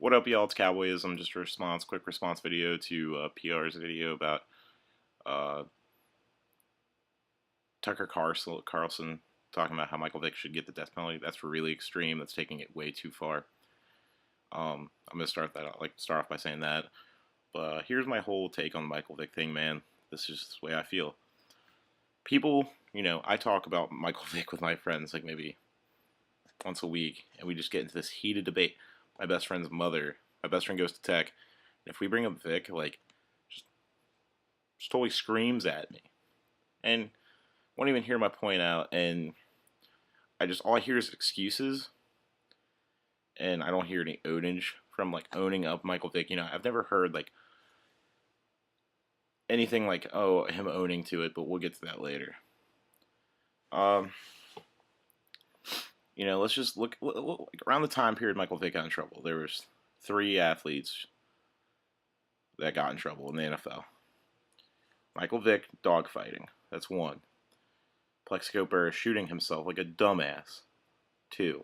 What up, y'all? It's Cowboyism. Just a quick response video to PR's video about uh, Carlson talking about how Michael Vick should get the death penalty. That's really extreme. That's taking it way too far. I'm gonna start off by saying that. But here's my whole take on the Michael Vick thing, man. This is just the way I feel. People, I talk about Michael Vick with my friends like maybe once a week, and we just get into this heated debate. My best friend's mother, my best friend goes to tech, and if we bring up Vic, just, just totally screams at me, and won't even hear my point out, and all I hear is excuses, and I don't hear any ownage from owning up Michael Vick. I've never heard anything him owning to it, but we'll get to that later. Let's just look around the time period Michael Vick got in trouble. There was 3 athletes that got in trouble in the NFL. Michael Vick, dogfighting. That's 1. Plexico Burress shooting himself like a dumbass. 2.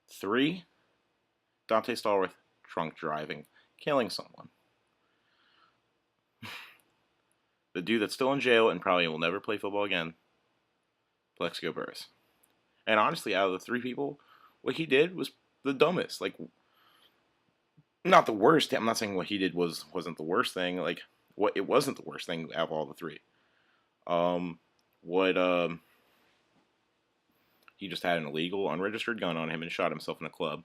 3. Dante Stallworth, drunk driving, killing someone. The dude that's still in jail and probably will never play football again, Plexico Burress. And honestly, out of the 3 people, what he did was the dumbest. Not the worst. I'm not saying what he did wasn't the worst thing. It wasn't the worst thing out of all the 3. He just had an illegal, unregistered gun on him and shot himself in a club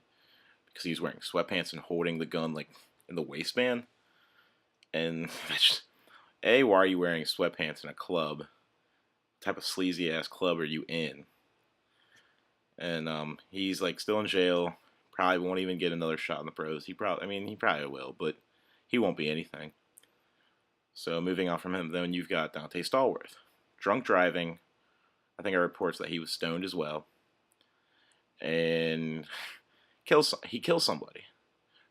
because he was wearing sweatpants and holding the gun in the waistband. And that's just, why are you wearing sweatpants in a club? What type of sleazy ass club are you in? And he's still in jail. Probably won't even get another shot in the pros. He probably will, but he won't be anything. So moving on from him, then you've got Dante Stallworth, drunk driving. I think I reports that he was stoned as well, and he kills somebody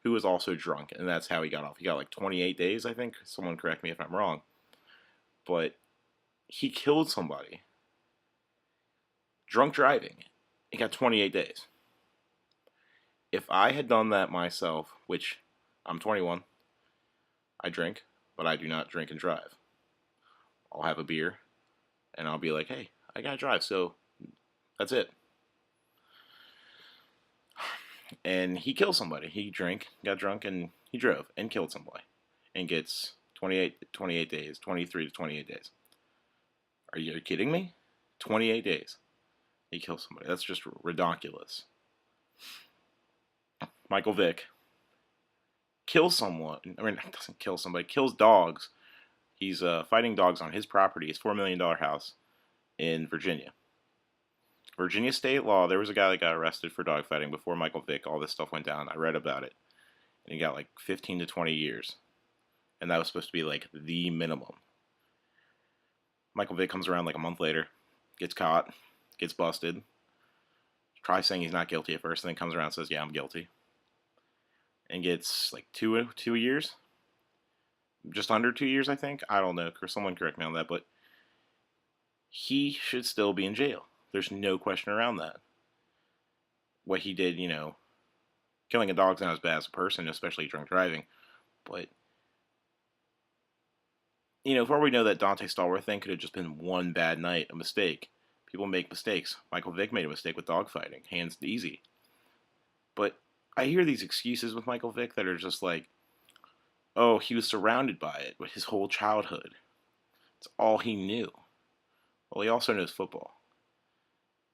who was also drunk, and that's how he got off. He got 28 days, I think. Someone correct me if I'm wrong, but he killed somebody drunk driving. He got 28 days. If I had done that myself, which I'm 21, I drink, but I do not drink and drive. I'll have a beer, and I'll be like, hey, I gotta drive, so that's it. And he killed somebody. He got drunk, and he drove and killed somebody, and gets 28 days, 23 to 28 days. Are you kidding me? 28 days. He kills somebody. That's just ridiculous. Michael Vick kills someone. Doesn't kill somebody. Kills dogs. He's fighting dogs on his property, his $4 million house in Virginia. Virginia state law, there was a guy that got arrested for dogfighting before Michael Vick, all this stuff went down. I read about it. And he got 15 to 20 years. And that was supposed to be the minimum. Michael Vick comes around a month later, gets caught, gets busted, tries saying he's not guilty at first, and then comes around and says, yeah, I'm guilty. And gets 2 years? Just under 2 years, I think. I don't know. Someone correct me on that, but he should still be in jail. There's no question around that. What he did, killing a dog's not as bad as a person, especially drunk driving. But, for all we know, that Dante Stallworth thing could have just been one bad night, a mistake. People make mistakes. Michael Vick made a mistake with dogfighting. Hands easy. But I hear these excuses with Michael Vick that are just oh, he was surrounded by it his whole childhood. It's all he knew. Well, he also knows football.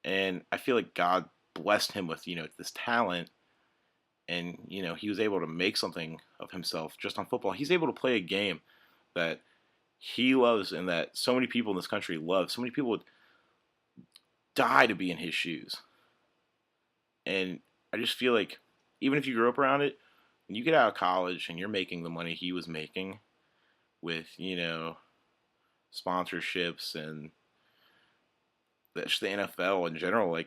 And I feel like God blessed him with, this talent. And, he was able to make something of himself just on football. He's able to play a game that he loves and that so many people in this country love. So many people would die to be in his shoes. And I just feel like even if you grew up around it, when you get out of college and you're making the money he was making with, sponsorships and just the NFL in general,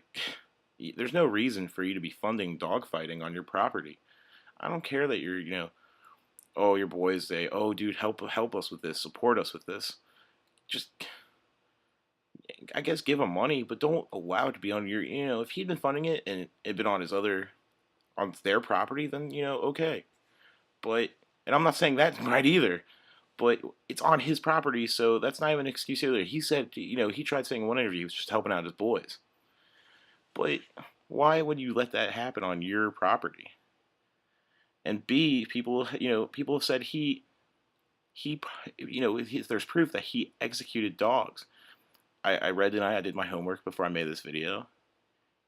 there's no reason for you to be funding dogfighting on your property. I don't care that you're, oh, your boys say, oh, dude, help us with this, support us with this. Just, I guess, give him money, but don't allow it to be on your, if he'd been funding it and it'd been on his other on their property, then okay. But and I'm not saying that's right either. But it's on his property, so that's not even an excuse either. He said, he tried saying in one interview he was just helping out his boys. But why would you let that happen on your property? And B, people have said there's proof that he executed dogs. I read tonight, I did my homework before I made this video.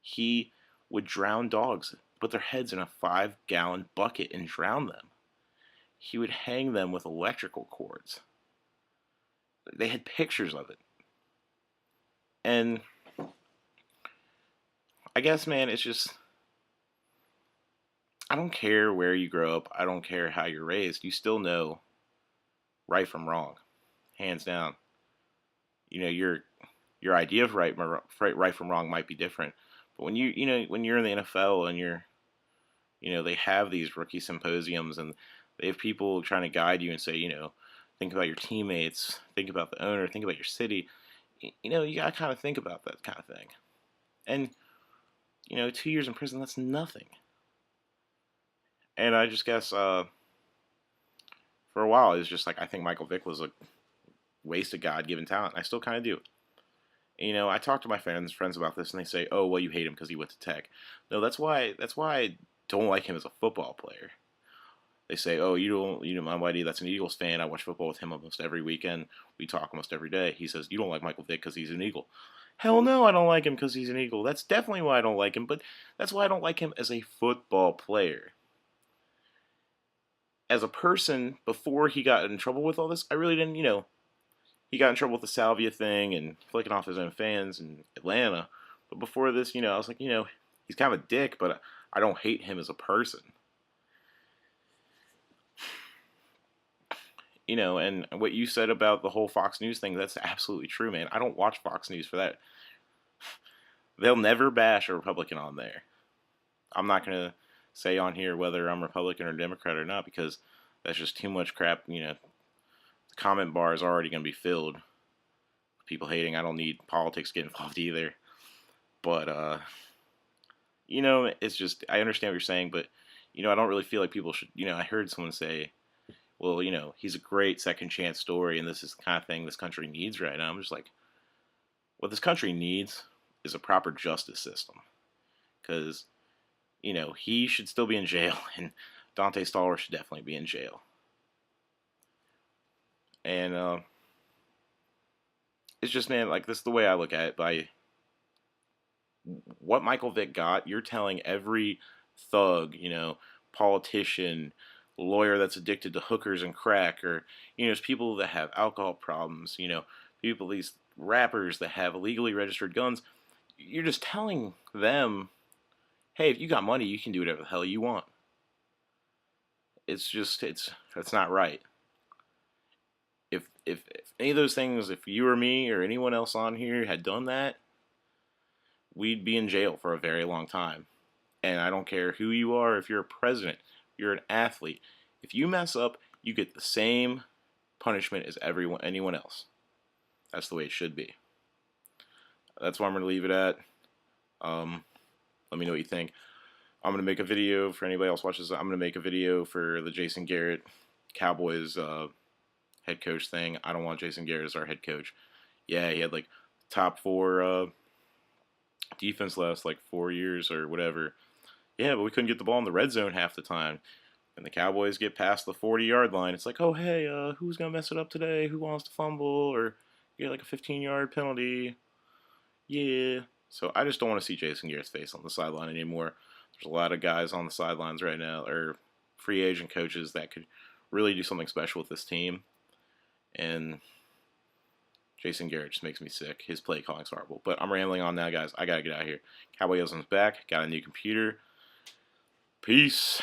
He would drown dogs, put their heads in a 5-gallon bucket and drown them. He would hang them with electrical cords. They had pictures of it. And I guess, man, it's just, I don't care where you grow up. I don't care how you're raised. You still know right from wrong, hands down. Your idea of right from wrong might be different. But when when you're in the NFL and they have these rookie symposiums and they have people trying to guide you and say, think about your teammates, think about the owner, think about your city. You gotta kind of think about that kind of thing. And 2 years in prison, that's nothing. And I just guess for a while it was just like I think Michael Vick was a waste of God-given talent. I still kind of do. I talk to my friends about this, and they say, "Oh, well, you hate him because he went to Tech." No, that's why I don't like him as a football player. They say, "Oh, my buddy that's an Eagles fan. I watch football with him almost every weekend. We talk almost every day." He says, "You don't like Michael Vick because he's an Eagle." Hell no, I don't like him because he's an Eagle. That's definitely why I don't like him, but that's why I don't like him as a football player. As a person, before he got in trouble with all this, I really didn't, he got in trouble with the Salvia thing and flicking off his own fans in Atlanta. But before this, I was like, he's kind of a dick, but I don't hate him as a person. And what you said about the whole Fox News thing, that's absolutely true, man. I don't watch Fox News for that. They'll never bash a Republican on there. I'm not going to say on here whether I'm Republican or Democrat or not because that's just too much crap. The comment bar is already going to be filled with people hating. I don't need politics getting involved either. But, it's just, I understand what you're saying, but, I don't really feel like people should, I heard someone say, well, he's a great second chance story, and this is the kind of thing this country needs right now. I'm just like, what this country needs is a proper justice system. Because, he should still be in jail, and Dante Stoller should definitely be in jail. And it's just, man, like, this is the way I look at it. By what Michael Vick got, you're telling every thug, politician, lawyer that's addicted to hookers and crack, or there's people that have alcohol problems, these rappers that have illegally registered guns. You're just telling them, hey, if you got money, you can do whatever the hell you want. That's not right. If any of those things, if you or me or anyone else on here had done that, we'd be in jail for a very long time. And I don't care who you are, if you're a president, you're an athlete. If you mess up, you get the same punishment as anyone else. That's the way it should be. That's where I'm going to leave it at. Let me know what you think. I'm going to make a video for anybody else watches. I'm going to make a video for the Jason Garrett Cowboys head coach thing. I don't want Jason Garrett as our head coach. Yeah, he had like top 4 defense last like 4 years or whatever. Yeah, but we couldn't get the ball in the red zone half the time. And the Cowboys get past the 40-yard line. It's like, oh, hey, who's going to mess it up today? Who wants to fumble? Or get like a 15-yard penalty? Yeah. So I just don't want to see Jason Garrett's face on the sideline anymore. There's a lot of guys on the sidelines right now, or free agent coaches that could really do something special with this team. And Jason Garrett just makes me sick. His play calling's horrible. But I'm rambling on now, guys. I got to get out of here. Cowboy Ism's back. Got a new computer. Peace.